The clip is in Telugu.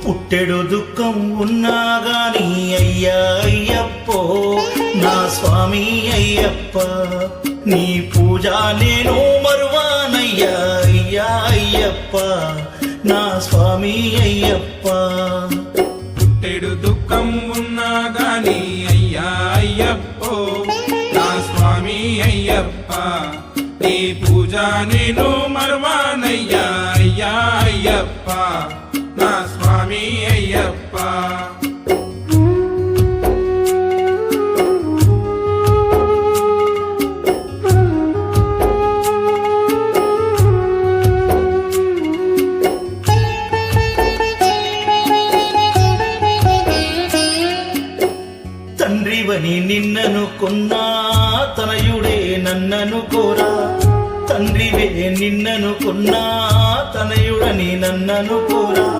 పుట్టెడు దుఃఖం ఉన్నా గాని అయ్యా అయ్యప్పో నా స్వామి అయ్యప్ప నీ పూజ నేను మరువానయ్యా అయ్యా అయ్యప్ప నా స్వామి అయ్యప్ప పుట్టెడు దుఃఖం ఉన్నా గాని అయ్యా అయ్యప్పో నా స్వామి అయ్యప్ప నీ పూజ నేను మరువానయ్యా అయ్యా అయ్యప్ప నా స్వామి అయ్యప్ప తండ్రివని నిన్నను కొన్నా తనయుడే నన్నను కోరా తండ్రివే నిన్నను కొన్నా తనయుడని నన్నను కోరా